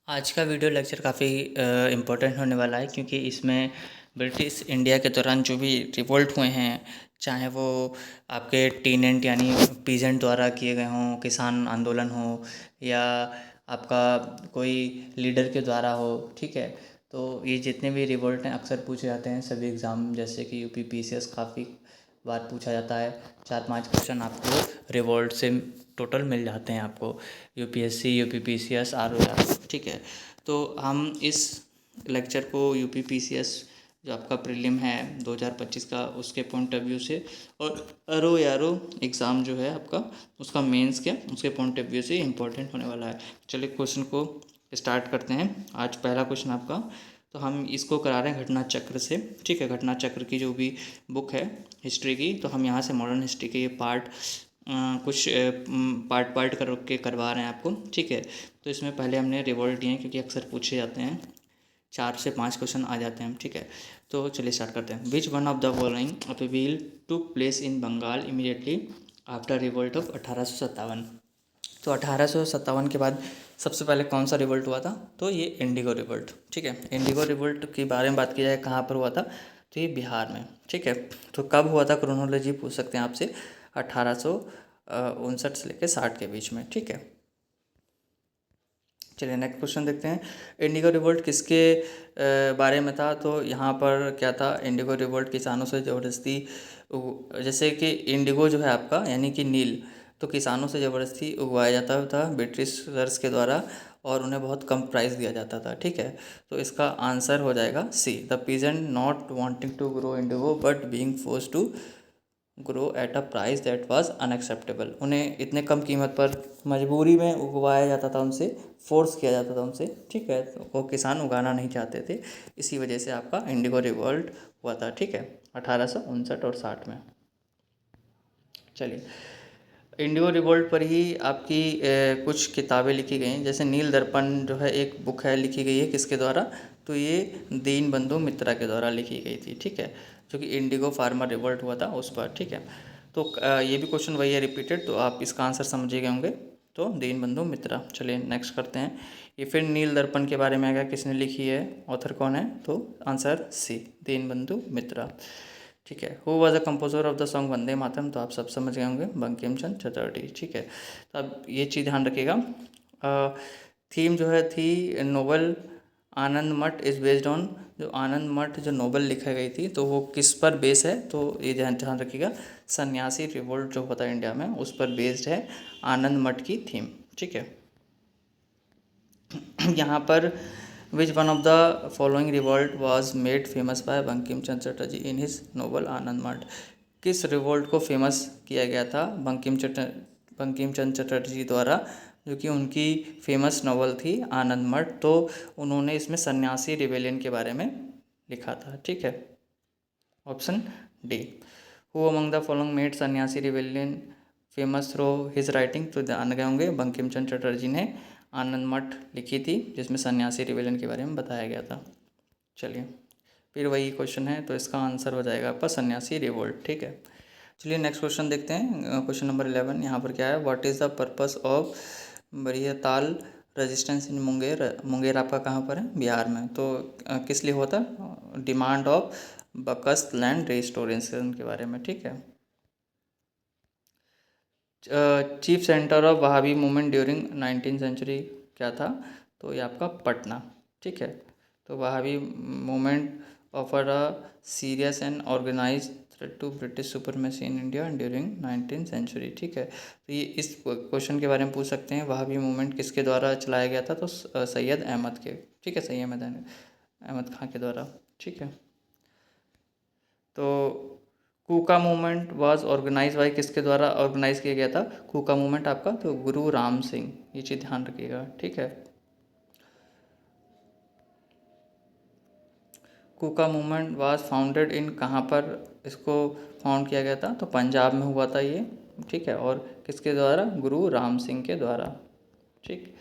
आज का video lecture काफ़ी इम्पोर्टेंट होने वाला है क्योंकि इसमें ब्रिटिश इंडिया के दौरान जो भी रिवोल्ट हुए हैं, चाहे वो आपके टीनेंट यानी पीजेंट द्वारा किए गए हों, किसान आंदोलन हो या आपका कोई लीडर के द्वारा हो, ठीक है। तो ये जितने भी रिवोल्ट हैं अक्सर पूछे जाते हैं सभी एग्ज़ाम, जैसे कि यूपी पीसीएस काफ़ी बार पूछा जाता है। 4-5 क्वेश्चन आपको रिवोल्ट से टोटल मिल जाते हैं आपको, यूपीएससी, यूपी पीसीएस, आरओ, ठीक है। तो हम इस लेक्चर को यूपी पीसीएस जो आपका प्रीलिम है 2025 का, उसके पॉइंट ऑफ व्यू से, और आरओ एग्ज़ाम जो है आपका, उसका मेंस क्या, उसके पॉइंट ऑफ व्यू से इम्पोर्टेंट होने वाला है। चलिए क्वेश्चन को स्टार्ट करते हैं। आज पहला क्वेश्चन आपका, तो हम इसको करा रहे हैं घटना चक्र से, ठीक है। घटना चक्र की जो भी बुक है हिस्ट्री की, तो हम यहाँ से मॉडर्न हिस्ट्री के ये पार्ट कुछ पार्ट करवा रहे हैं आपको, ठीक है। तो इसमें पहले हमने रिवोल्ट दिए हैं क्योंकि अक्सर पूछे जाते हैं, 4 से 5 क्वेश्चन आ जाते हैं, ठीक है। तो चलिए स्टार्ट करते हैं। Which one of the following appeal took place in Bengal immediately after revolt of 1857। तो 1857 के बाद सबसे पहले कौन सा रिवोल्ट हुआ था? तो ये इंडिगो रिवोल्ट, ठीक है। इंडिगो रिवोल्ट के बारे में बात की जाए कहाँ पर हुआ था, तो ये बिहार में, ठीक है। तो कब हुआ था, क्रोनोलॉजी पूछ सकते हैं आपसे, 1859 से लेकर 60 के बीच में, ठीक है। चलिए नेक्स्ट क्वेश्चन देखते हैं। इंडिगो रिवोल्ट किसके बारे में था? तो यहाँ पर क्या था, इंडिगो रिवोल्ट किसानों से ज़बरदस्ती, जैसे कि इंडिगो जो है आपका यानी कि नील, तो किसानों से ज़बरदस्ती उगवाया जाता था ब्रिटिशर्स के द्वारा, और उन्हें बहुत कम प्राइस दिया जाता था, ठीक है। तो इसका आंसर हो जाएगा C, the peasant not wanting to grow indigo but being forced to grow at a price that was unacceptable. उन्हें इतने कम कीमत पर मजबूरी में उगवाया जाता था, उनसे फोर्स किया जाता था उनसे, ठीक है। तो वो किसान उगाना नहीं चाहते थे, इसी वजह से आपका इंडिगो रिवोल्ट हुआ था, ठीक है, 1859 और 60 में। चलिए, इंडिगो रिवोल्ट पर ही आपकी कुछ किताबें लिखी गई हैं, जैसे नील दर्पण जो है एक बुक है, लिखी गई है किसके द्वारा? तो ये दीनबंधु मित्रा के द्वारा लिखी गई थी, ठीक है, जो कि इंडिगो फार्मर रिवोल्ट हुआ था उस पर, ठीक है। तो ये भी क्वेश्चन वही है रिपीटेड, तो आप इसका आंसर समझ ही गए होंगे, तो दीनबंधु मित्रा। चलिए नेक्स्ट करते हैं। ये फिर नील दर्पण के बारे में आएगा, किसने लिखी है, ऑथर कौन है? तो आंसर सी, दीनबंधु मित्रा, ठीक है। Who was the composer of the song Vande Mataram? तो आप सब समझ गए होंगे, बंकिम चंद्र चटर्जी, ठीक है। तो अब ये चीज़ ध्यान रखिएगा, थीम जो है थी नोबल आनंद मठ इज़ बेस्ड ऑन, जो आनंद मठ जो नोबल लिखा गई थी, तो वो किस पर बेस है? तो ये ध्यान ध्यान रखिएगा, सन्यासी रिवोल्ट जो होता है इंडिया में, उस पर बेस्ड है आनंद मठ की थीम, ठीक है। यहाँ पर which one of the following revolt was made famous by Bankim Chandra Chatterjee in his novel Anand Math? किस रिवोल्ट को फेमस किया गया था बंकिम चंद्र चटर्जी द्वारा, जो कि उनकी फेमस नॉवल थी आनंद मठ? तो उन्होंने इसमें सन्यासी रिवेलियन के बारे में लिखा था, ठीक है। Option D. Who among the following made Sanyasi rebellion famous through his writing? तो ध्यान गए होंगे, बंकिम चंद्र चटर्जी ने आनंद मठ लिखी थी, जिसमें सन्यासी रिवेलियन के बारे में बताया गया था। चलिए, फिर वही क्वेश्चन है, तो इसका आंसर हो जाएगा आपका सन्यासी रिवोल्ट, ठीक है। चलिए नेक्स्ट क्वेश्चन देखते हैं, क्वेश्चन नंबर 11। यहाँ पर क्या है, what is the purpose of Bariatal resistance in Munger? Munger आपका कहाँ पर है? बिहार में। तो किस लिए होता? Demand of Bakasht land restoration के बारे में, ठीक है। Chief centre of Wahabi movement during 19th century क्या था? तो ये आपका पटना, ठीक है। तो Wahabi movement offer a serious and organise threat to British supremacy in India during 19th century, ठीक है। तो ये इस क्वेश्चन के बारे में पूछ सकते हैं, वहाबी मूवमेंट किसके द्वारा चलाया गया था? तो सैयद अहमद के, ठीक है, सैयद अहमद खां के द्वारा, ठीक है। तो कूका मूवमेंट वाज ऑर्गेनाइज बाय, किसके द्वारा ऑर्गेनाइज किया गया था कूका मूवमेंट आपका? तो गुरु राम सिंह, ये चीज़ ध्यान रखिएगा, ठीक है। कूका मूवमेंट वाज फाउंडेड इन, कहाँ पर इसको फाउंड किया गया था? तो पंजाब में हुआ था ये, ठीक है। और किसके द्वारा? गुरु राम सिंह के द्वारा, ठीक।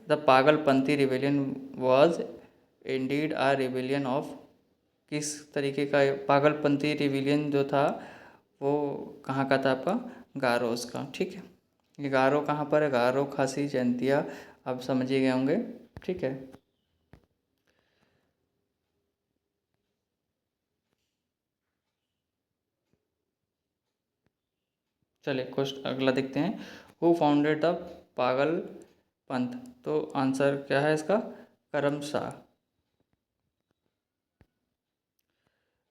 The Pagalpanthi rebellion was indeed a rebellion of, किस तरीके का पागलपंथी रिविलियन जो था वो कहाँ का था आपका? गारोस का, ठीक है। ये गारो कहाँ पर है? गारो, खासी, जैंतिया आप समझ ही गए होंगे। ठीक है, चलिए क्वेश्चन अगला देखते हैं। हु फाउंडेड द पागल पंथ? तो आंसर क्या है इसका? Karam Shah.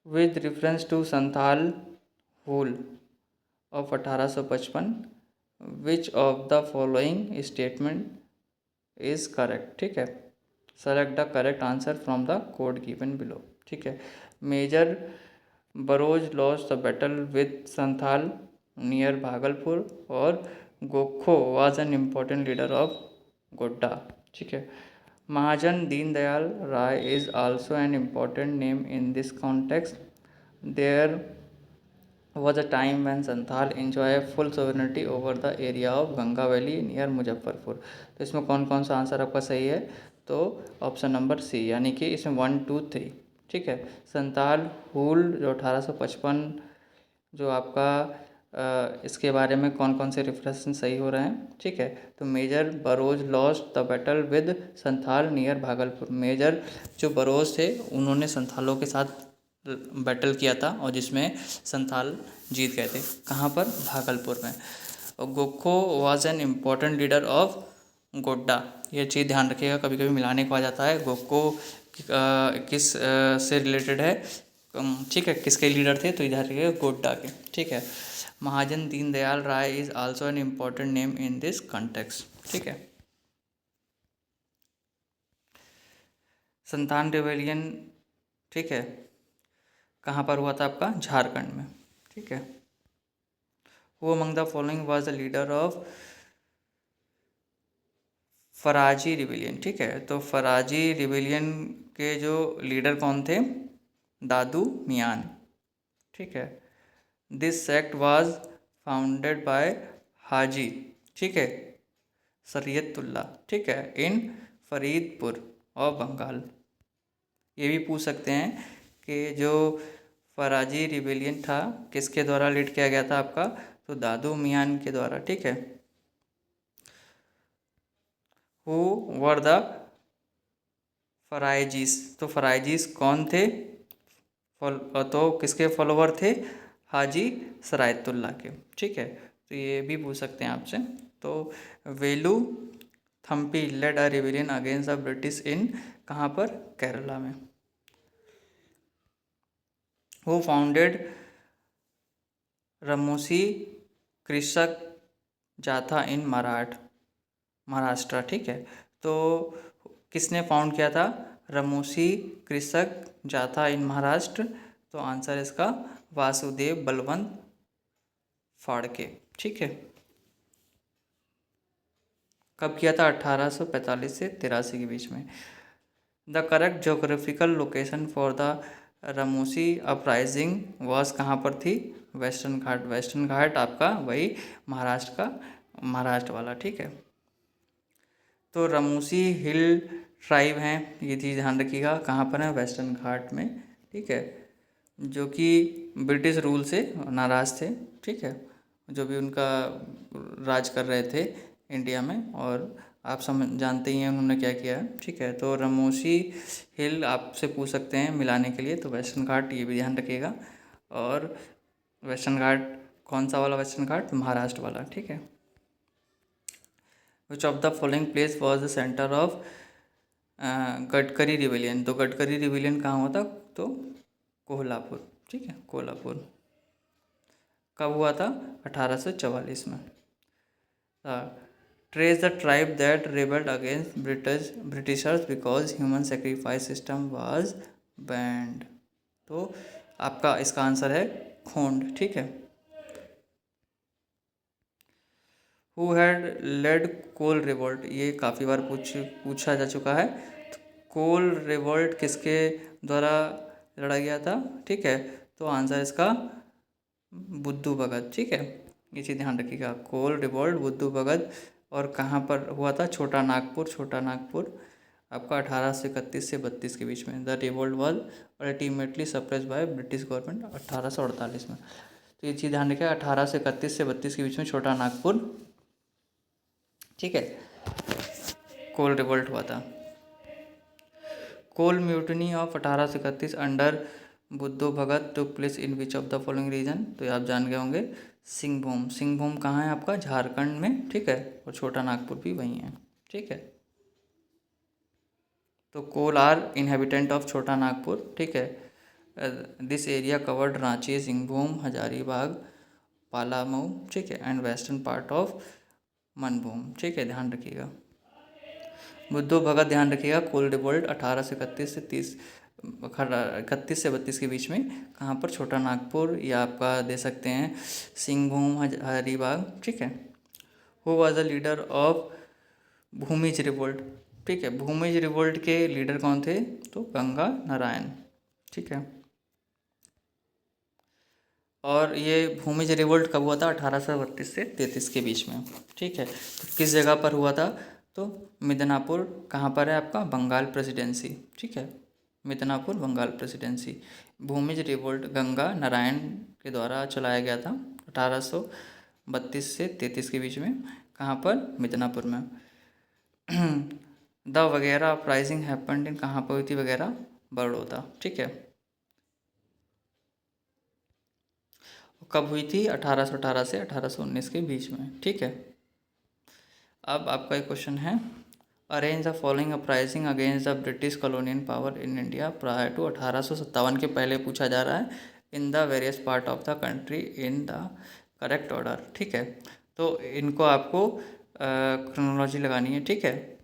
With reference to Santhal Hul of 1855, which of the following statement is correct? ठीक है, select the correct answer from the code given below. ठीक है, major Burrows lost the battle with Santhal near Bhagalpur, और Gokho was an important leader of Godda. ठीक है, Mahajan Deendayal Rai is also an important name in this context. There was a time when Santhal enjoy full sovereignty over the area of Ganga valley near Muzaffarpur. तो इसमें कौन कौन सा answer आपका सही है? तो ऑप्शन नंबर सी, यानी कि इसमें 1 2 3। ठीक है, संथाल हुल जो 1855, जो आपका इसके बारे में कौन कौन से रेफरेंस सही हो रहे हैं? ठीक है, तो major Burrows lost the battle with Santhal near Bhagalpur. Major जो बरोज थे उन्होंने संथालों के साथ बैटल किया था और जिसमें संथाल जीत गए थे। कहाँ पर? भागलपुर में। और Gokho was an important leader of Godda, ये चीज़ ध्यान रखिएगा, कभी कभी मिलाने को आ जाता है। गोखो किस से रिलेटेड है? ठीक है, किसके लीडर थे? तो इधर रखिएगा गोड्डा के। ठीक है, Mahajan Deendayal Rai is also an important name in this context. ठीक है, संतान रिवेलियन, ठीक है, कहाँ पर हुआ था? आपका झारखंड में। ठीक है, who among the following was the leader of फराजी rebellion? ठीक है, तो फराजी रिवेलियन के जो लीडर कौन थे? दादू मियान। ठीक है, this sect was founded by Haji, ठीक है, सरियतुल्ला, ठीक है, इन फरीदपुर और बंगाल। ये भी पूछ सकते हैं कि जो फराजी रिवेलियन था किसके द्वारा लीड किया गया था आपका? तो दादू मियान के द्वारा। ठीक है, हु वर द फराइजीज? तो फराइजीज कौन थे? तो किसके फॉलोवर थे? हाजी सरायतुल्ला के। ठीक है, तो ये भी पूछ सकते हैं आपसे। तो Velu Thampi led a rebellion against the British in, कहाँ पर? केरला में। हु फाउंडेड रमोसी कृषक जाथा इन महाराष्ट्र? ठीक है, तो किसने फाउंड किया था रमोसी कृषक जाथा इन महाराष्ट्र? तो आंसर इसका वासुदेव बलवंत फाड़के। ठीक है, कब किया था? 1845 से 83 के बीच में। The correct geographical location for the Ramosi uprising was, कहाँ पर थी? वेस्टर्न घाट। वेस्टर्न घाट आपका वही महाराष्ट्र का, महाराष्ट्र वाला। ठीक है, तो रमोसी हिल ट्राइब हैं, ये चीज़ ध्यान रखिएगा, कहाँ पर है? वेस्टर्न घाट में। ठीक है, जो कि ब्रिटिश रूल से नाराज़ थे। ठीक है, जो भी उनका राज कर रहे थे इंडिया में, और आप समझ जानते ही हैं उन्होंने क्या किया है। ठीक है, तो रमोसी हिल आपसे पूछ सकते हैं मिलाने के लिए, तो वेस्टर्न घाट ये भी ध्यान रखिएगा। और वेस्टर्न घाट कौन सा वाला वेस्टर्न घाट? महाराष्ट्र वाला। ठीक है, which of the following place was the centre of Gadkari rebellion? तो गडकरी रिवेलियन कहाँ हुआ था? तो कोल्हापुर। ठीक है, कोल्हापुर। कब हुआ था? 1844 में। Trace the tribe that rebelled against Britishers because human sacrifice system was banned. तो आपका इसका आंसर है खोंड। ठीक है, who had led Kol revolt? ये काफ़ी बार पूछा जा चुका है। तो कोल रिवोल्ट किसके द्वारा लड़ा गया था? ठीक है, तो आंसर इसका बुद्धू भगत। ठीक है, ये चीज़ ध्यान रखिएगा, कोल रिवोल्ट बुद्धू भगत। और कहाँ पर हुआ था? छोटा नागपुर। छोटा नागपुर आपका 1831 से 32 के बीच में। The revolt was ultimately suppress by British government 1848 में। तो ये चीज़ ध्यान रखिएगा, 1831 से 32 के बीच में छोटा नागपुर। ठीक है, कोल रिवोल्ट हुआ था। Kol mutiny of 1831 under Buddho Bhagat took place in which of the following region, तो ये आप जान गए होंगे, सिंहभूम। सिंहभूम कहाँ है आपका? झारखंड में, ठीक है, और छोटा नागपुर भी वहीं है, ठीक है। तो कोल आर इनहेबिटेंट ऑफ छोटा नागपुर, ठीक है। This area covered Ranchi, Singhbhum, Hazaribagh, Palamau, ठीक है, and western part of Manbhum, ठीक है, ध्यान रखिएगा। बुद्धो भगत ध्यान रखिएगा। कोल रिवोल्ट 1831 से 31 के बीच में, कहाँ पर? छोटा नागपुर, या आपका दे सकते हैं सिंहभूम, हजारीबाग, ठीक है। Who was the leader of Bhumij revolt, ठीक है। भूमिज रिवोल्ट के लीडर कौन थे? तो गंगा नारायण, ठीक है। और ये भूमिज रिवोल्ट कब हुआ था? 1832 से 33 के बीच में, ठीक है। तो किस जगह पर हुआ था? तो मिदनापुर, कहाँ पर है आपका? बंगाल प्रेसिडेंसी, ठीक है, मिदनापुर बंगाल प्रेसिडेंसी। भूमिज रिवोल्ट गंगा नारायण के द्वारा चलाया गया था 1832 से 33 के बीच में, कहाँ पर? मिदनापुर में। द वगैरह अपराइजिंग हैपेंड इन, कहाँ पर हुई थी वगैरह? बड़ौदा, ठीक है। कब हुई थी? 1818 से 1819 के बीच में, ठीक है। अब आपका एक क्वेश्चन है, arrange the following uprising against the British colonial power in India prior to 1857 के पहले पूछा जा रहा है, in the various part of the country in the correct order, ठीक है। तो इनको आपको क्रोनोलॉजी लगानी है, ठीक है।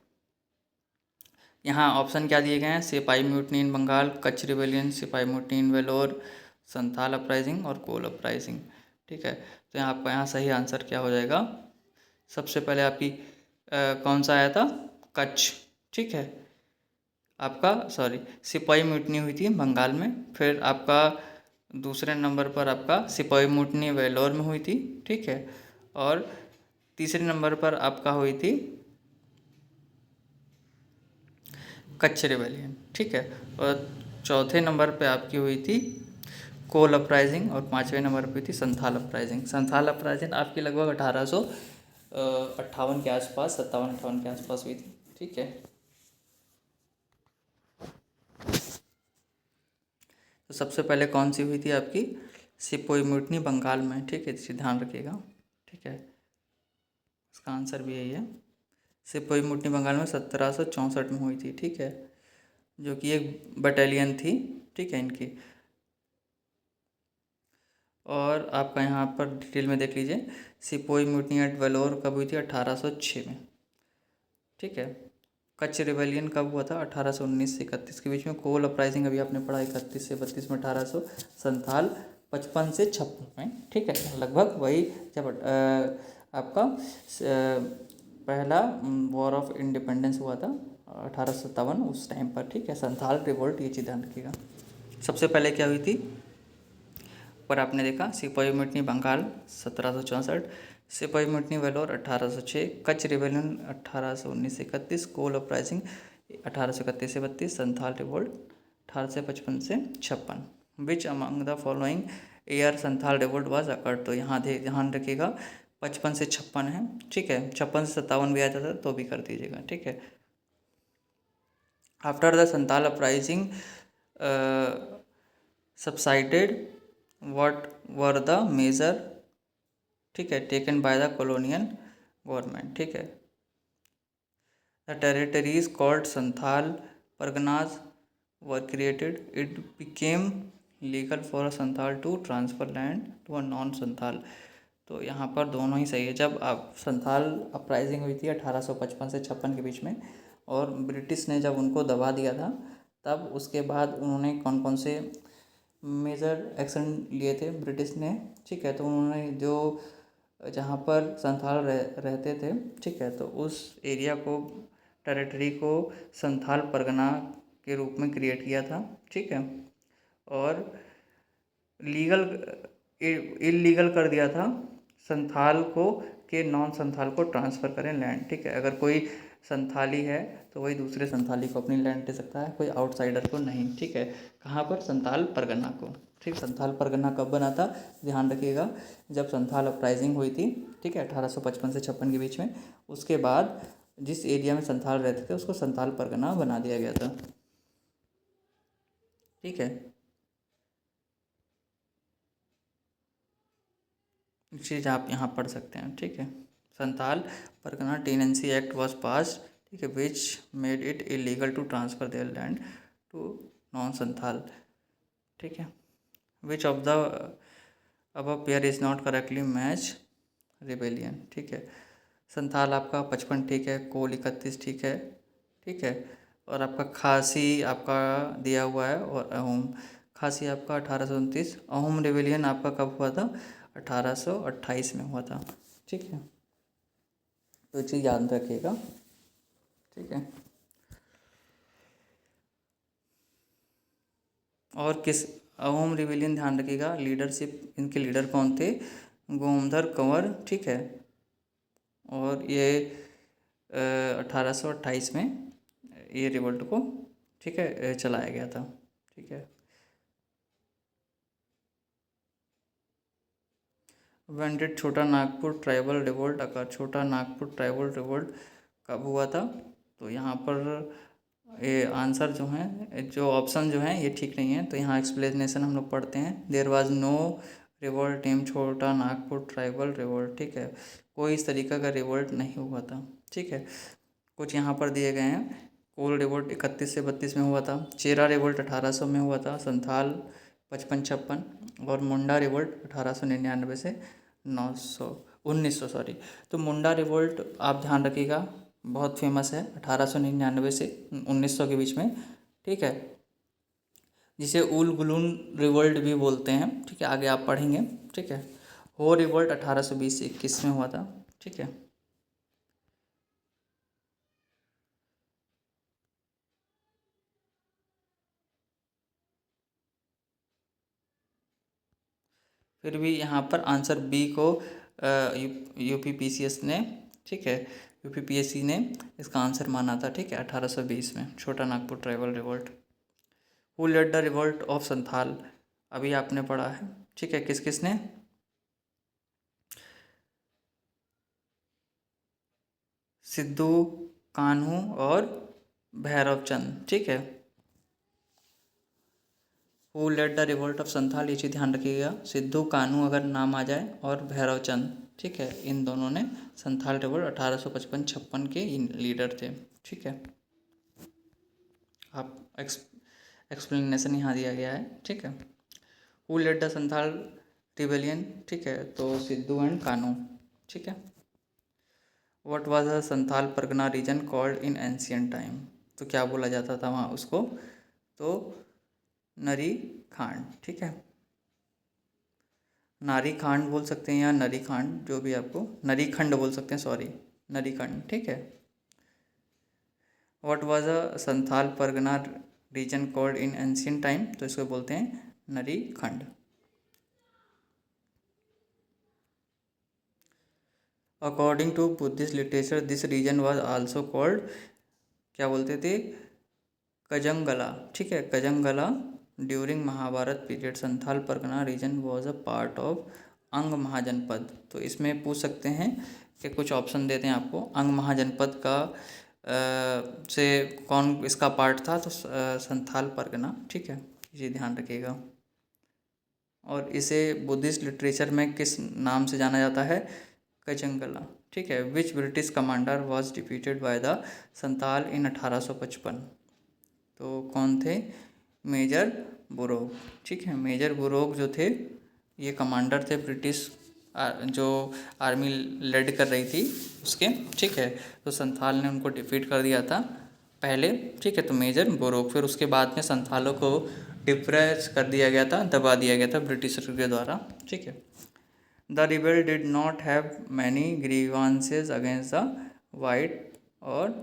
यहाँ ऑप्शन क्या दिए गए हैं? सिपाही म्यूटनी इन बंगाल, कच्छ रिबेलियन, सिपाही म्यूटनी इन वेलोर, संथाल अपराइजिंग और कोल अपराइजिंग, ठीक है। तो यहाँ आपका यहाँ सही आंसर क्या हो जाएगा? सबसे पहले आपकी कौन सा आया था? कच्छ, ठीक है। आपका सॉरी, सिपाही म्यूटनी हुई थी बंगाल में। फिर आपका दूसरे नंबर पर आपका सिपाही म्यूटनी वेलोर में हुई थी, ठीक है। और तीसरे नंबर पर आपका हुई थी कच्छ रिबेलियन, ठीक है। और चौथे नंबर पे आपकी हुई थी कोल अपराइजिंग, और पाँचवें नंबर पे थी संथाल अपराइजिंग। संथाल अपराइजिंग आपकी लगभग 1858 के आसपास, 57-58 के आसपास हुई थी, ठीक है। तो सबसे पहले कौन सी हुई थी आपकी? सिपोही म्यूटनी बंगाल में, ठीक है, इसे ध्यान रखिएगा, ठीक है। इसका आंसर भी यही है। सिपोही म्यूटनी बंगाल में 1764 में हुई थी, ठीक है, जो कि एक बटालियन थी, ठीक है, इनकी। और आपका यहाँ पर डिटेल में देख लीजिए, सिपोही म्यूटनी एट वेलोर कब हुई थी? 1806 में, ठीक है। कच्छ रिबेलियन कब हुआ था? 1819 से 31 के बीच में। कोल अपराइजिंग अभी आपने पढ़ा 31 से 32 में 1800। संथाल 55 से 56 में, ठीक है, लगभग वही जब आपका पहला वॉर ऑफ इंडिपेंडेंस हुआ था 1857 उस टाइम पर, ठीक है। संथाल रिवोल्ट, ये चीज़ ध्यान रखिएगा। सबसे पहले क्या हुई थी? पर आपने देखा सिपाही म्यूटनी बंगाल 1764, सिपाही म्यूटनी वेलोर 1806, कच्छ रिबेलियन 1819 से 31, कोल अपराइजिंग 1831 से 32, संथाल रिवोल्ट 1855 से 56। विच among the following year Santhal revolt was occurred, तो यहाँ ध्यान रखिएगा 55 से 56 है, ठीक है। 56 से 57 भी आ जाता तो भी कर दीजिएगा, ठीक है। After the Santhal uprising subsided, what were the major, ठीक है, taken by the colonial government, ठीक है। The territories called Santhal Parganas were created, it became legal for a Santhal to transfer land to a non Santhal. तो यहाँ पर दोनों ही सही है। जब आप संथाल अपराइजिंग हुई थी 1855 से 56 के बीच में, और ब्रिटिश ने जब उनको दबा दिया था, तब उसके बाद उन्होंने कौन कौन से मेजर एक्शन लिए थे ब्रिटिश ने, ठीक है। तो उन्होंने जो जहाँ पर संथाल रहते थे, ठीक है, तो उस एरिया को, टेरिटरी को संथाल परगना के रूप में क्रिएट किया था, ठीक है। और लीगल इलीगल कर दिया था संथाल को कि नॉन संथाल को ट्रांसफ़र करें लैंड, ठीक है। अगर कोई संथाली है तो वही दूसरे संथाली को अपनी लैंड दे सकता है, कोई आउटसाइडर को नहीं, ठीक है। कहाँ पर? संथाल परगना को, ठीक। संथाल परगना कब बना था? ध्यान रखिएगा, जब संथाल अपराइजिंग हुई थी, ठीक है, 1855 से 56 के बीच में। उसके बाद जिस एरिया में संथाल रहते थे उसको संथाल परगना बना दिया गया था। ठीक है, चीज़ आप यहाँ पढ़ सकते हैं। ठीक है, Santhal Pargana tenancy act was pass, ठीक है, which made it illegal to transfer their land to non Santhal. ठीक है, which of the above pair is not correctly match rebellion. ठीक है, संथाल आपका 55 ठीक है, कोल 31 ठीक है। ठीक है, और आपका खासी आपका दिया हुआ है, और अहोम खासी आपका 1829। अहोम रिबेलियन आपका कब हुआ था? 1828 में हुआ था। ठीक है, तो ये चीज़ याद रखिएगा। ठीक है, और किस अहोम रिबेलियन ध्यान रखिएगा, लीडरशिप इनके लीडर कौन थे? गोमधर कंवर। ठीक है, और ये 1828 में ये रिवोल्ट को, ठीक है, चलाया गया था। ठीक है, व्हेन डिड छोटा नागपुर ट्राइबल रिवोल्ट अकर? छोटा नागपुर ट्राइबल रिवोल्ट कब हुआ था? तो यहाँ पर ये आंसर जो है, जो ऑप्शन जो है ये ठीक नहीं है, तो यहाँ एक्सप्लेनेशन हम लोग पढ़ते हैं। There was no revolt in Chota Nagpur tribal revolt. ठीक है, कोई इस तरीका का रिवोल्ट नहीं हुआ था। ठीक है, कुछ यहाँ पर दिए गए हैं। कोल रिवोल्ट 31 से 32 में हुआ था, चेरा रिवोल्ट 1800 में हुआ था, संथाल 55-56, और मुंडा रिवोल्ट 1899 से 1900 सॉरी। तो मुंडा रिवोल्ट आप ध्यान रखिएगा, बहुत फेमस है, 1899 से 1900 के बीच में। ठीक है, जिसे उल गुलून रिवोल्ट भी बोलते हैं। ठीक है, आगे आप पढ़ेंगे। ठीक है, हो रिवोल्ट 1820 से 21 में हुआ था। ठीक है, फिर भी यहाँ पर आंसर बी को यूपीपीसीएस ने, ठीक है, यूपीपीएससी ने इसका आंसर माना था। ठीक है, 1820 में Chota Nagpur tribal revolt. Who led the revolt of Santhal? अभी आपने पढ़ा है। ठीक है, किस किस ने? सिद्धू, कान्हू और भैरव चंद। ठीक है, who led the revolt of Santhal, ये चीज़ ध्यान रखिएगा। सिद्धू कान्हू अगर नाम आ जाए, और भैरव चंद। ठीक है, इन दोनों ने संथाल रिवोल्ट 1855-56 के लीडर थे। ठीक है, आप एक्सप्लेनेशन यहाँ दिया गया है। ठीक है, who led the Santhal rebellion? ठीक है, तो सिद्धू एंड कान्हू। ठीक है, what was the Santhal Pargana region called in ancient time? तो क्या बोला जाता था वहाँ उसको? तो नरी खांड। ठीक है, नारी खांड बोल सकते हैं या नरी खांड, जो भी आपको, नरी खंड बोल सकते हैं, सॉरी, नरी खंड। ठीक है, what was a Santhal Pargana region called in ancient time? तो इसको बोलते हैं Nari Khand. According to Buddhist literature this region was also called, क्या बोलते थे? कजंगला। ठीक है, Kajangala. During Mahabharata period Santhal Pargana region was a part of Anga Mahajanapada. तो इसमें पूछ सकते हैं कि कुछ ऑप्शन देते हैं आपको, अंग महाजनपद का से कौन इसका पार्ट था? तो संथाल परगना। ठीक है, ये ध्यान रखिएगा। और इसे बुद्धिस्ट लिटरेचर में किस नाम से जाना जाता है? कजंगला। ठीक है, which British commander was defeated by the Santhal in 1855? तो कौन थे? Major Burrows. ठीक है, मेजर बुरोक जो थे ये कमांडर थे ब्रिटिश जो आर्मी लेड कर रही थी उसके। ठीक है, तो संथाल ने उनको डिफीट कर दिया था पहले। ठीक है, तो मेजर बुरोक, फिर उसके बाद में संथालों को डिप्रेस कर दिया गया था, दबा दिया गया था ब्रिटिशर के द्वारा। ठीक है, the rebel did not have many grievances against the white और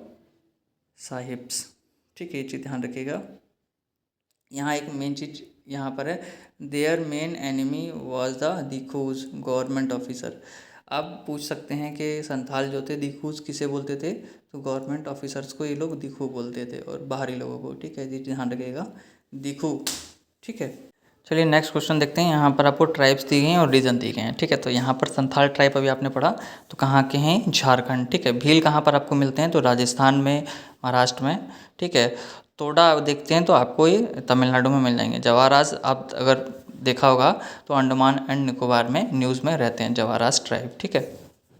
साहिब्स। ठीक है, ये चीज़ ध्यान रखिएगा। यहाँ एक मेन चीज़ यहाँ पर है, their main enemy was the Dikus government officer. अब पूछ सकते हैं कि संथाल जो थे दिखूज किसे बोलते थे? तो गवर्नमेंट ऑफिसर्स को ये लोग दिखू बोलते थे, और बाहरी लोगों को। ठीक है जी, ध्यान रखिएगा, दिखू। ठीक है, चलिए नेक्स्ट क्वेश्चन देखते हैं। यहाँ पर आपको ट्राइब्स दी गई हैं और रीजन दिए गए हैं, ठीक है। तो यहाँ पर संथाल ट्राइब अभी आपने पढ़ा, तो कहाँ के हैं, झारखंड, ठीक है। भील कहाँ पर आपको मिलते हैं, तो राजस्थान में, महाराष्ट्र में, ठीक है। तोड़ा आप देखते हैं तो आपको ये तमिलनाडु में मिल जाएंगे। जवाराज आप अगर देखा होगा तो अंडमान एंड निकोबार में न्यूज़ में रहते हैं जवाराज ट्राइब, ठीक है।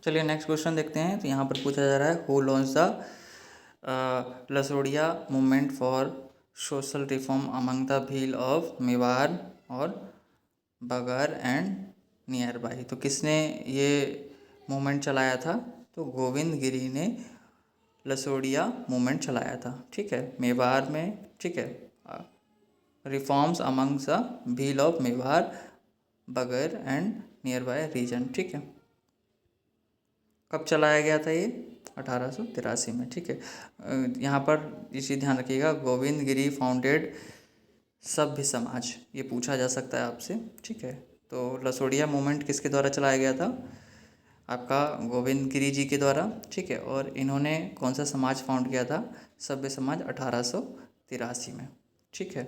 चलिए नेक्स्ट क्वेश्चन देखते हैं। तो यहाँ पर पूछा जा रहा है, who launch the Lasodia movement for social reform among the Bhil of Mewar और बगर एंड नियर बाई। तो किसने ये मूवमेंट चलाया था, तो गोविंद गिरी ने लसोड़िया मूवमेंट चलाया था, ठीक है, मेवाड़ में, ठीक है। Reforms among the Bhil of Mewar, बगर एंड नियर बाय रीजन, ठीक है। कब चलाया गया था ये, 1883 में, ठीक है। यहाँ पर ये चीज़ ध्यान रखिएगा, गोविंद गिरी फाउंडेड सभ्य समाज, ये पूछा जा सकता है आपसे, ठीक है। तो लसोड़िया मूवमेंट किसके द्वारा चलाया गया था, आपका गोविंद गिरी जी के द्वारा, ठीक है। और इन्होंने कौन सा समाज फाउंड किया था, सभ्य समाज, 1883 में, ठीक है।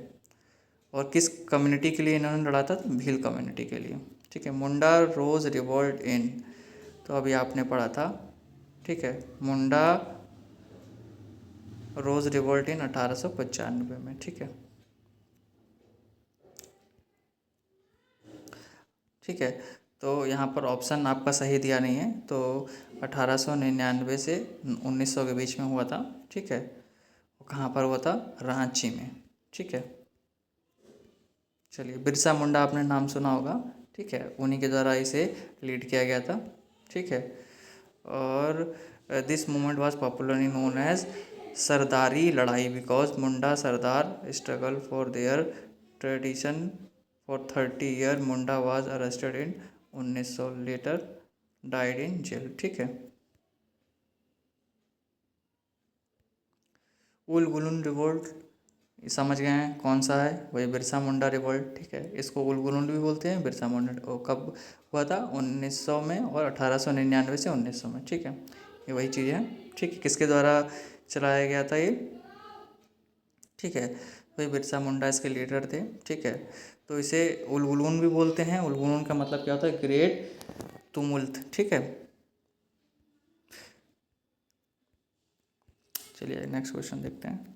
और किस कम्युनिटी के लिए इन्होंने लड़ा था, तो भील कम्युनिटी के लिए, ठीक है। मुंडा रोज रिवोल्ट इन, तो अभी आपने पढ़ा था, ठीक है, मुंडा रोज रिवोल्ट इन 1895 में, ठीक है, ठीक है। तो यहाँ पर ऑप्शन आपका सही दिया नहीं है, तो 1899 से 1900 के बीच में हुआ था, ठीक है। वो कहाँ पर हुआ था, रांची में, ठीक है। चलिए, बिरसा मुंडा आपने नाम सुना होगा, ठीक है, उन्हीं के द्वारा इसे लीड किया गया था, ठीक है। और this movement was popularly known as Sardari Ladai, because Munda Sardar struggle for their tradition for 30 year. Munda was arrested in 1900, later died in jail, ठीक है। उल गुलुन रिवोल्ट समझ गए हैं कौन सा है, वही बिरसा मुंडा रिवोल्ट, ठीक है। इसको उल गुलुन भी बोलते हैं, बिरसा मुंडा। कब हुआ था, 1900 में, और 1899 से 1900 में, ठीक है। ये वही चीज़ है, ठीक है। किसके द्वारा चलाया गया था ये, ठीक है, वही बिरसा मुंडा इसके लीडर थे, ठीक है। तो इसे उलगुलून भी बोलते हैं। उलगुलून का मतलब क्या होता है, ग्रेट तुमुल्त, ठीक है। चलिए नेक्स्ट क्वेश्चन देखते हैं।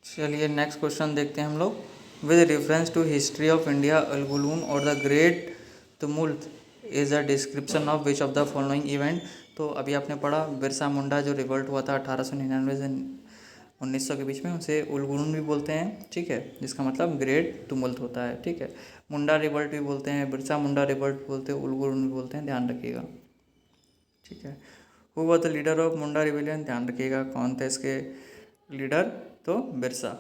चलिए नेक्स्ट क्वेश्चन देखते हैं हम लोग। With reference to history of India, Ulgulan और the great tumult is a description of which of the following event. तो अभी आपने पढ़ा, बिरसा मुंडा जो रिवोल्ट हुआ था 1899 से 1900 के बीच में, उसे उलगुलून भी बोलते हैं, ठीक है, जिसका मतलब ग्रेट तुमुल्त होता है, ठीक है। मुंडा रिवोल्ट भी बोलते हैं, बिरसा मुंडा रिवोल्ट बोलते हैं, उलगुलून भी बोलते हैं, ध्यान रखिएगा, ठीक है। Who was the leader of Munda rebellion, ध्यान रखिएगा कौन थे इसके लीडर, तो बिरसा।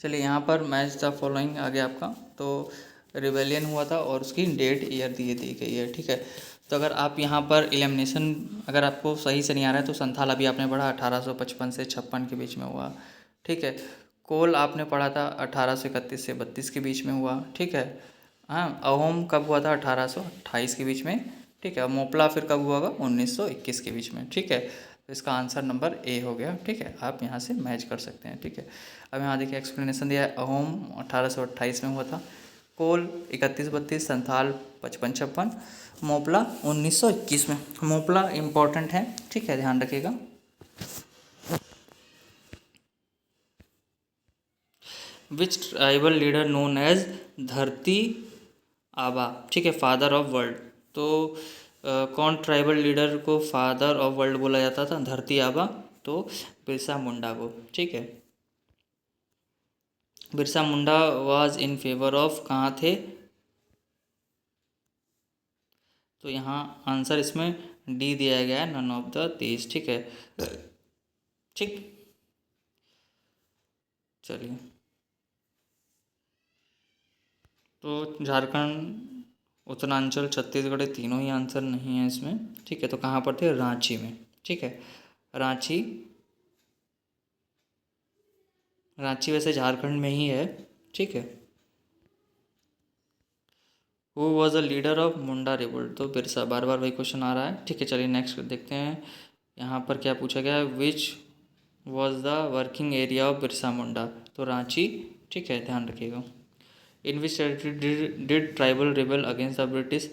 चलिए यहाँ पर मैच द फॉलोइंग आ गया आपका, तो रिबेलियन हुआ था और उसकी डेट ईयर दी गई है, ठीक है। तो अगर आप यहाँ पर एलिमिनेशन, अगर आपको सही से नहीं आ रहा है, तो संथाल अभी आपने पढ़ा 1855 से 56 के बीच में हुआ, ठीक है। कोल आपने पढ़ा था 1831 से 32 के बीच में हुआ, ठीक है। हाँ, अहोम कब हुआ था, 1828 के बीच में, ठीक है। मोपला फिर कब हुआ होगा, 1921 के बीच में, ठीक है। तो इसका आंसर नंबर ए हो गया, ठीक है। आप यहाँ से मैच कर सकते हैं, ठीक है। अब यहाँ देखिए एक्सप्लेनेशन दिया है, अहोम 1828 में हुआ था, कोल 31-32, संथाल 55-56, मोपला 1921 में। मोपला इम्पोर्टेंट है, ठीक है, ध्यान रखिएगा। विच ट्राइबल लीडर नोन एज धरती आबा, ठीक है, फादर ऑफ वर्ल्ड। तो कौन ट्राइबल लीडर को फादर ऑफ वर्ल्ड बोला जाता था, धरती आबा, तो बिरसा मुंडा को, ठीक है। Birsa Munda was in favour of, कहाँ थे, तो यहाँ आंसर इसमें डी दिया गया है, नन ऑफ द दीज, ठीक है, ठीक। चलिए, तो झारखंड, उत्तरांचल, छत्तीसगढ़, तीनों ही आंसर नहीं है इसमें, ठीक है। तो कहाँ पर थे, रांची में, ठीक है। रांची, रांची वैसे झारखंड में ही है, ठीक है। Who was the leader of Munda revolt, तो बिरसा, बार बार वही क्वेश्चन आ रहा है, ठीक है। चलिए नेक्स्ट देखते हैं। यहाँ पर क्या पूछा गया है, which was the working area of Birsa Munda, तो रांची, ठीक है, ध्यान रखिएगा। In which territory did tribal rebel against the British,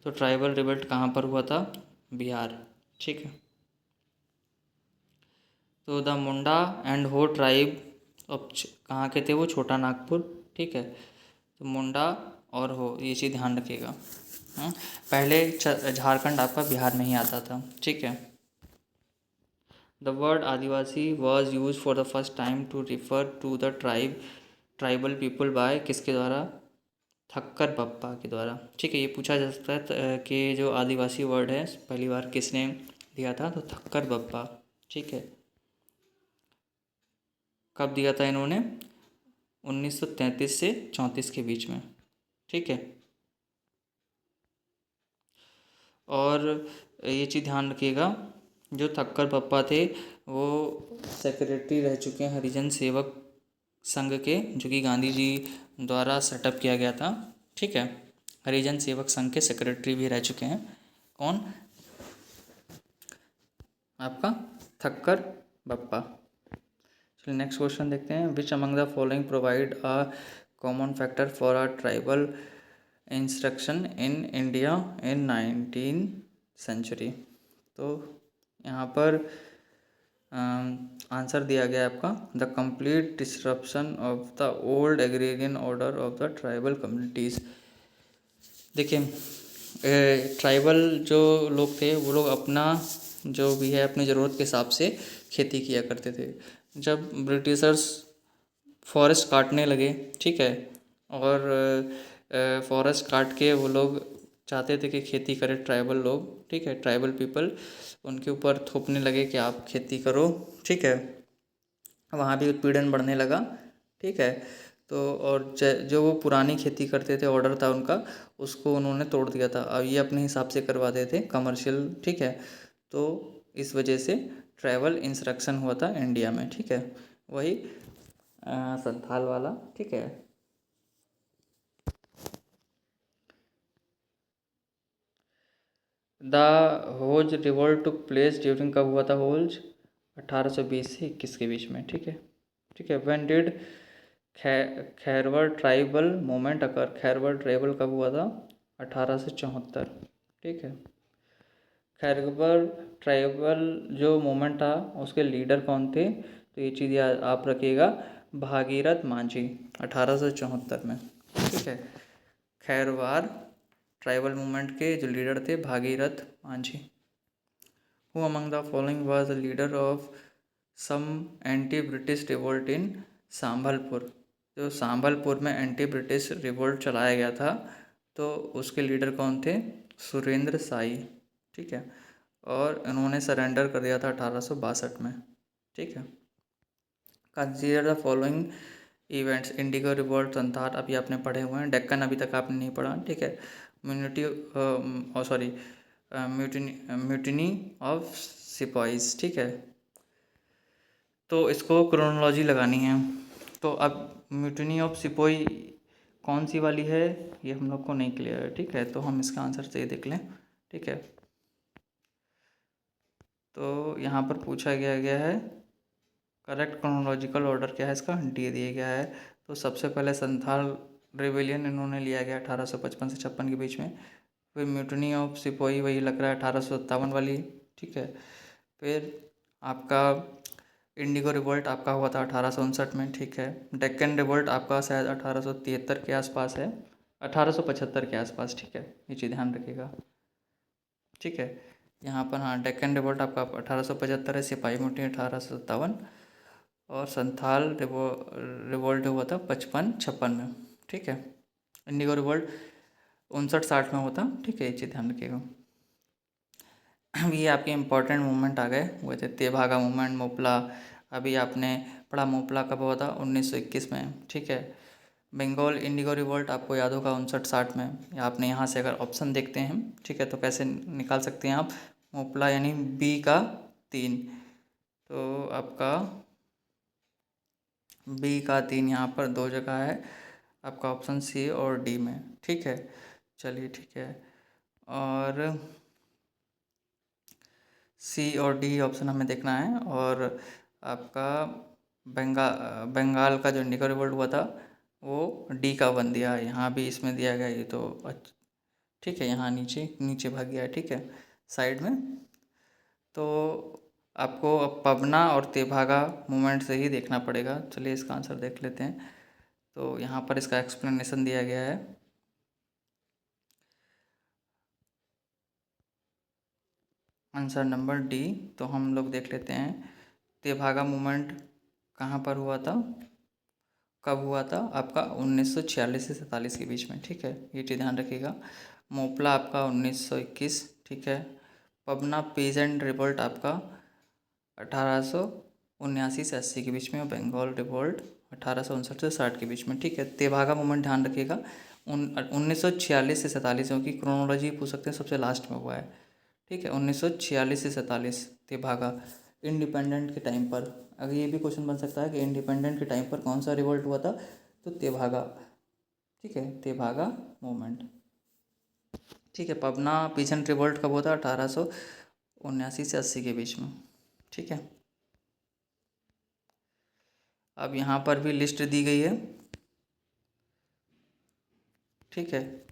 तो ट्राइबल रिबेल्ट कहाँ पर हुआ था, बिहार, ठीक है। तो the Munda and Ho tribe of, कहाँ के थे वो, छोटा नागपुर, ठीक है। तो मुंडा और हो, ये चीज़ ध्यान रखिएगा। हाँ, पहले झारखंड आपका बिहार में ही आता था, ठीक है। The word adivasi was use for the first time to refer to the tribal people by किसके द्वारा, थक्कर बप्पा के द्वारा, ठीक है। ये पूछा जा सकता है कि जो आदिवासी वर्ड है पहली बार किसने दिया था, तो थक्कर बप्पा, ठीक है। कब दिया था इन्होंने, 1933 से 34 के बीच में, ठीक है। और ये चीज़ ध्यान रखिएगा, जो थक्कर पप्पा थे वो सेक्रेटरी रह चुके हैं हरिजन सेवक संघ के, जो कि गांधी जी द्वारा सेटअप किया गया था, ठीक है। हरिजन सेवक संघ के सेक्रेटरी भी रह चुके हैं, कौन, आपका थक्कर बप्पा। चलिए नेक्स्ट क्वेश्चन देखते हैं, which among the following provide a common factor for a tribal instruction in India in 19 century, तो यहाँ पर आंसर दिया गया है आपका, the complete disruption of the old agrarian order of the tribal communities. देखिए ट्राइबल जो लोग थे वो लोग अपना जो भी है अपनी ज़रूरत के हिसाब से खेती किया करते थे। जब ब्रिटिशर्स फॉरेस्ट काटने लगे, ठीक है, और फॉरेस्ट काट के वो लोग चाहते थे कि खेती करें ट्राइबल लोग, ठीक है, ट्राइबल पीपल, उनके ऊपर थोपने लगे कि आप खेती करो, ठीक है। वहाँ भी उत्पीड़न बढ़ने लगा, ठीक है। तो और जो वो पुरानी खेती करते थे, ऑर्डर था उनका, उसको उन्होंने तोड़ दिया था। अब ये अपने हिसाब से करवाते थे कमर्शियल, ठीक है। तो इस वजह से ट्राइबल इंसरेक्शन हुआ था इंडिया में, ठीक है, वही संथाल वाला, ठीक है। The Hos revolt took place during, कब हुआ था होज, 1820 से 21 के बीच में, ठीक है, ठीक है। When did Kharwar tribal movement occur, Kharwar tribal कब हुआ था, 1874, ठीक है। खैरवर ट्राइबल जो मूवमेंट था उसके लीडर कौन थे, तो ये चीज़ याद आप रखिएगा, भागीरथ मांझी, 1874 में, ठीक है। खैरवार ट्राइबल मूवमेंट के जो लीडर थे Bhagirath Manjhi. Who among the following was the leader of some anti British revolt in Sambalpur, जो सांभलपुर में एंटी ब्रिटिश रिवोल्ट चलाया गया था, तो उसके लीडर कौन थे, सुरेंद्र साई, ठीक है। और इन्होंने सरेंडर कर दिया था 1862 में, ठीक है। Consider the following events, Indigo revolt, Santhal अभी आपने पढ़े हुए हैं, डेक्कन अभी तक आपने नहीं पढ़ा, ठीक है। म्यूनिटी सॉरी म्यूटिनी ऑफ सिपाहीज, ठीक है। तो इसको क्रोनोलॉजी लगानी है, तो अब म्यूटिनी ऑफ सिपोही कौन सी वाली है, ये हम लोग को नहीं क्लियर है, ठीक है। तो हम इसका आंसर से देख लें, ठीक है। तो यहाँ पर पूछा गया है करेक्ट क्रोनोलॉजिकल ऑर्डर क्या है इसका, डी दिया गया है। तो सबसे पहले संथाल रिवेलियन इन्होंने लिया गया 1855 से 56 के बीच में। फिर म्यूटनी ऑफ सिपोही वही लग रहा है 1857 वाली, ठीक है। फिर आपका इंडिगो रिवोल्ट आपका हुआ था 1859 में, ठीक है। डेक्कन रिवोल्ट आपका शायद 1873 के आसपास है, 1875 के आसपास, ठीक है, ये चीज़ ध्यान रखिएगा, ठीक है। यहाँ पर हाँ डेक्कन रिवोल्ट आपका 1875 है, सिपाही मुट्ठी 1857, और संथाल रिवोल्ट हुआ था 55-56 में, ठीक है। इंडिगो रिवोल्ट 59-60 में होता, ठीक है, ये चीज़ ध्यान रखिएगा। ये आपके इम्पोर्टेंट मूवमेंट आ गए हुए थे, तेभागा मूवमेंट, मोपला, अभी आपने पढ़ा मोपला कब हुआ था, 1921 में, ठीक है। बंगाल इंडिगो रिवोल्ट आपको याद होगा 59-60 में, या आपने यहाँ से अगर ऑप्शन देखते हैं, ठीक है, तो कैसे निकाल सकते हैं आप, मोपला यानी बी का 3, तो आपका बी का 3 यहाँ पर 2 जगह है, आपका ऑप्शन सी और डी में, ठीक है। चलिए ठीक है, और सी और डी ऑप्शन हमें देखना है। और आपका बंगाल का जो इंडिको रिवोल्ट हुआ था वो डी का 1 दिया है, यहाँ भी इसमें दिया गया, ये तो ठीक है, यहाँ नीचे नीचे भाग गया है, ठीक है, साइड में। तो आपको अब पबना और तेभागा मूवमेंट से ही देखना पड़ेगा। चलिए इसका आंसर देख लेते हैं। तो यहाँ पर इसका एक्सप्लेनेशन दिया गया है। Answer number D. तो हम लोग देख लेते हैं तेभागा मूवमेंट कहाँ पर हुआ था, कब हुआ था। आपका 1946 से 47 के बीच में, ठीक है, ये चीज़ ध्यान रखिएगा। मोपला आपका 1921, ठीक है। पबना पीजेंट रिवोल्ट आपका 1879 से 80 के बीच में, और बंगाल रिवोल्ट 1859 से 60 के बीच में, ठीक है। तेभागा मूवमेंट ध्यान रखिएगा 1946 से 47, की क्रोनोलॉजी पूछ सकते हैं, सबसे लास्ट में हुआ है, ठीक है। 1946 से 47 तेभागा इंडिपेंडेंट के टाइम पर। अगर ये भी क्वेश्चन बन सकता है कि इंडिपेंडेंट के टाइम पर कौन सा रिवोल्ट हुआ था, तो तेभागा, ठीक है, तेभागा मूवमेंट, ठीक है। पबना पीजेंट रिवोल्ट कब हुआ था, 1879 से 80 के बीच में, ठीक है। अब यहाँ पर भी लिस्ट दी गई है, ठीक है।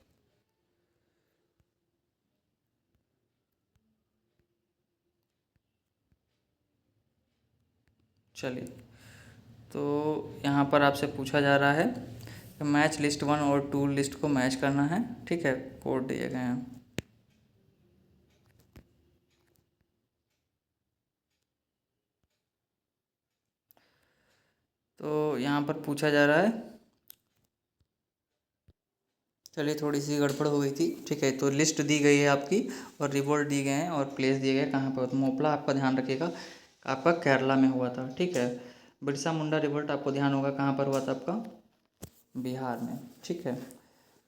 चलिए, तो यहाँ पर आपसे पूछा जा रहा है कि मैच लिस्ट 1 और 2 लिस्ट को मैच करना है, ठीक है, कोड दिए गए हैं। तो यहाँ पर पूछा जा रहा है, चलिए थोड़ी सी गड़बड़ हो गई थी, ठीक है। तो लिस्ट दी गई है आपकी, और रिवोल्ट दिए गए हैं, और प्लेस दिए गए कहाँ पर। तो मोपला आपका ध्यान रखिएगा, आपका केरला में हुआ था, ठीक है। बिरसा मुंडा रिवोल्ट आपको ध्यान होगा कहाँ पर हुआ था, आपका बिहार में, ठीक है।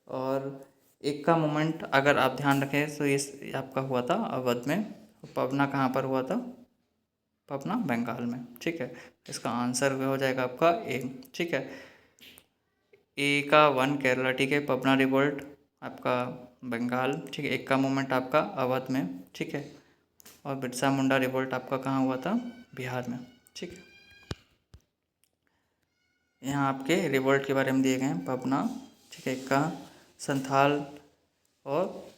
और एक्का मूवमेंट अगर आप ध्यान रखें तो इस आपका हुआ था अवध में। पबना कहाँ पर हुआ था, पबना बंगाल में, ठीक है। इसका आंसर हो जाएगा आपका ए, ठीक है। ए का 1 केरला, ठीक है। पबना रिवोल्ट आपका बंगाल, ठीक है। एक्का मूवमेंट आपका अवध में, ठीक है। और बिरसा मुंडा रिवोल्ट आपका कहाँ हुआ था, बिहार में, ठीक है। यहाँ आपके रिवोल्ट के बारे में दिए गए हैं, पबना, ठीक है, एक्का, संथाल, और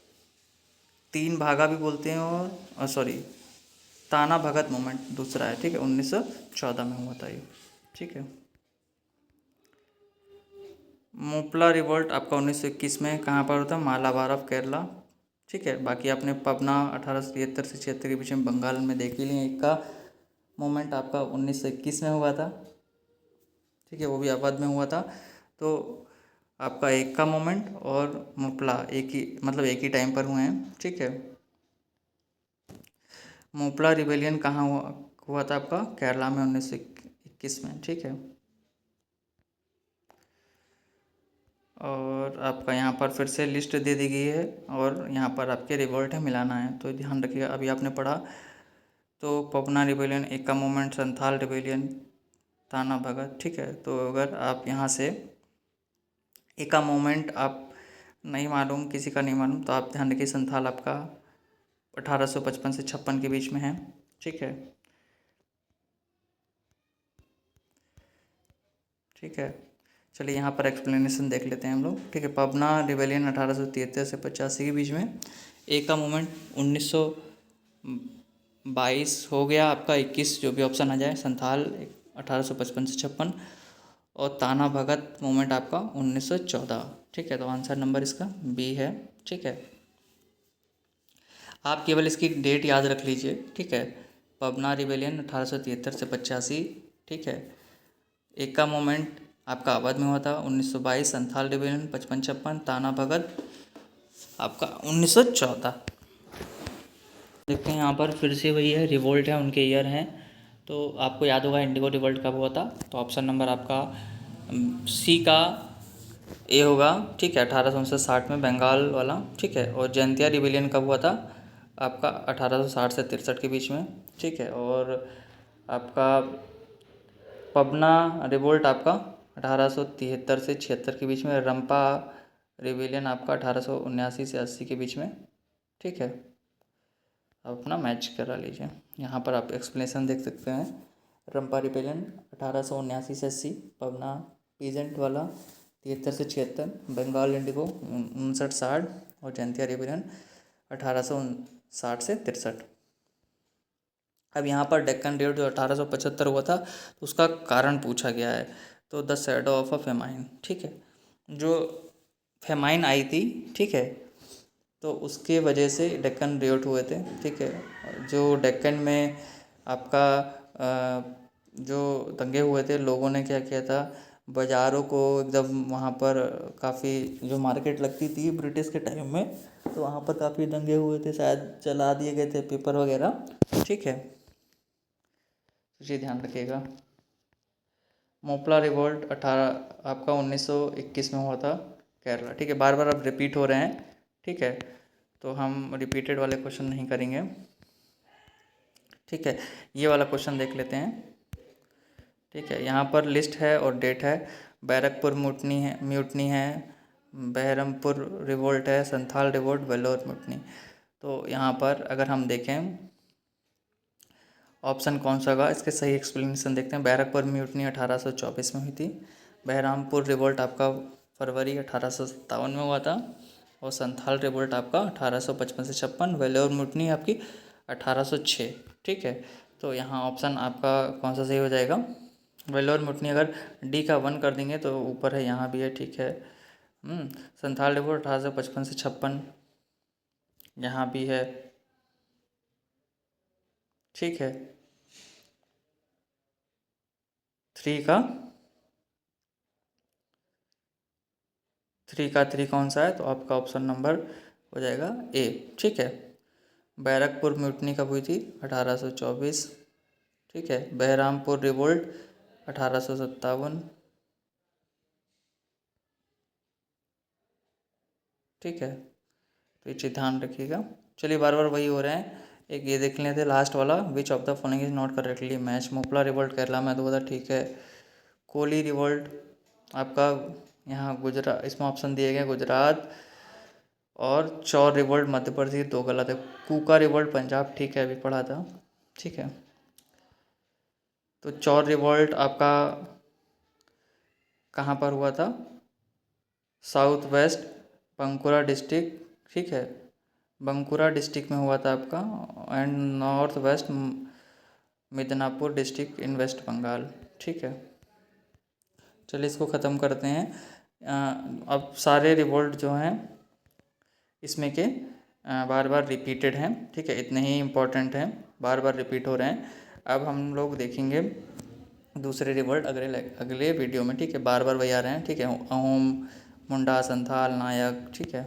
तीन भागा भी बोलते हैं, और सॉरी ताना भगत मूवमेंट दूसरा है, ठीक है, 1914 में हुआ था ये, ठीक है। मोपला रिवोल्ट आपका 1921 में कहाँ पर होता है, मालाबार ऑफ केरला, ठीक है। बाकी आपने पबना 1873 से 76 के बीच में बंगाल में देख ही लिए। का मूवमेंट आपका 1921 में हुआ था, ठीक है, वो भी अवध में हुआ था। तो आपका एक का मोमेंट और मोपला एक ही, मतलब एक ही टाइम पर हुए हैं, ठीक है। मोपला रिबेलियन कहाँ हुआ था आपका, केरला में 1921 में, ठीक है। और आपका यहाँ पर फिर से लिस्ट दे दी गई है, और यहाँ पर आपके रिवोल्ट है, मिलाना है, तो ध्यान रखिएगा। अभी आपने पढ़ा तो Pabna rebellion, Ekka movement, Santhal rebellion, ताना भगत, ठीक है। तो अगर आप यहाँ से एक्का मूवमेंट आप नहीं मालूम, किसी का नहीं मालूम, तो आप ध्यान रखिए संथाल आपका 1855 से 56 के बीच में है, ठीक है, ठीक है। चलिए यहाँ पर एक्सप्लेनेशन देख लेते हैं हम लोग, ठीक है। पबना रिबेलियन 1873 से 85 के बीच में, एक का मूवमेंट 1922 हो गया आपका, 21 जो भी ऑप्शन आ जाए, संथाल 1855 से 56, और ताना भगत मूवमेंट आपका 1914, ठीक है। तो आंसर नंबर इसका बी है, ठीक है। आप केवल इसकी डेट याद रख लीजिए, ठीक है। पबना रिबेलियन 1873 से 85, ठीक है। एक्का मूवमेंट आपका अवध में हुआ था 1922, संथाल रिबेलियन 55-56, ताना भगत आपका 1914। देखते हैं यहाँ पर फिर से वही है, रिवोल्ट है, उनके ईयर हैं। तो आपको याद होगा इंडिगो रिवोल्ट कब हुआ था, तो ऑप्शन नंबर आपका सी का ए होगा, ठीक है, 1860 में, बंगाल वाला, ठीक है। और जयंतिया रिबेलियन कब हुआ था आपका, 1860 से 63 के बीच में, ठीक है। और आपका पबना रिवोल्ट आपका 1873 से 76 के बीच में, रंपा रिबेलियन आपका 1879 से 80 के बीच में, ठीक है। आप अपना मैच करा लीजिए। यहाँ पर आप एक्सप्लेनेशन देख सकते हैं। रंपा रिपेलन 1879 से 80, पवना पीजेंट वाला 73 से 76, बंगाल इंडिगो 59-60 और जयंतिया रिपेलन 1859 से 63। अब यहाँ पर डेक्कन रेड जो 1875 हुआ था, तो उसका कारण पूछा गया है। तो the shadow of a famine, ठीक है, जो फेमाइन आई थी, ठीक है, तो उसके वजह से डेक्कन रेड हुए थे, ठीक है। जो डेक्कन में आपका जो दंगे हुए थे, लोगों ने क्या किया था, बाज़ारों को एकदम वहाँ पर काफ़ी जो मार्केट लगती थी ब्रिटिश के टाइम में, तो वहाँ पर काफ़ी दंगे हुए थे, शायद जला दिए गए थे पेपर वगैरह, ठीक है। जी ध्यान रखिएगा। मोपला रिवोल्ट 1921 में हुआ था, केरला, ठीक है। बार बार अब रिपीट हो रहे हैं, ठीक है, तो हम रिपीटेड वाले क्वेश्चन नहीं करेंगे, ठीक है। ये वाला क्वेश्चन देख लेते हैं, ठीक है। यहाँ पर लिस्ट है और डेट है। बैरकपुर म्यूटनी है, बहरमपुर रिवोल्ट है, संथाल रिवोल्ट, वेलोर म्यूटनी। तो यहाँ पर अगर हम देखें ऑप्शन कौन सा होगा, इसके सही एक्सप्लेनेशन देखते हैं। बैरकपुर म्यूटनी 1824 में हुई थी, बहरामपुर रिवोल्ट आपका फरवरी 1857 में हुआ था, और संथाल रिवोल्ट आपका 1855 से 56, वेलोर म्यूटनी आपकी 1806, ठीक है। तो यहाँ ऑप्शन आपका कौन सा सही हो जाएगा, वेलोर म्यूटनी। अगर डी का 1 कर देंगे तो ऊपर है, यहाँ भी है, ठीक है। संथाल रिवोल्ट 1855 से 56, यहाँ भी है, ठीक है। 3 कौन सा है, तो आपका ऑप्शन नंबर हो जाएगा ए, ठीक है। बैरकपुर म्यूटनी कब हुई थी, 1824, ठीक है। बहरामपुर रिवोल्ट 1857, ठीक है। तो ये चीज़ ध्यान रखिएगा। चलिए बार बार वही हो रहे हैं। एक ये देख लेते हैं लास्ट वाला, विच of the following is not correctly match. Moplah revolt Kerala में तो था, ठीक है। कोली रिवोल्ट आपका यहाँ गुजरात, इसमें ऑप्शन दिए गए गुजरात, और चौर रिवोल्ट मध्य प्रदेश, 2 गलत है। कूका रिवोल्ट पंजाब, ठीक है, अभी पढ़ा था, ठीक है। तो चौर रिवोल्ट आपका कहाँ पर हुआ था, साउथ वेस्ट बंकुरा डिस्ट्रिक्ट, ठीक है, बंकुरा डिस्ट्रिक्ट में हुआ था आपका, and north west Midnapore district in West Bengal, ठीक है। चलिए इसको ख़त्म करते हैं। अब सारे रिवोल्ट जो हैं इसमें के बार बार रिपीटेड हैं, ठीक है, इतने ही इम्पोर्टेंट हैं, बार बार रिपीट हो रहे हैं। अब हम लोग देखेंगे दूसरे रिवोल्ट अगले वीडियो में, ठीक है। बार बार वही आ रहे हैं, ठीक है। अहोम, मुंडा, संथाल, नायक, ठीक है।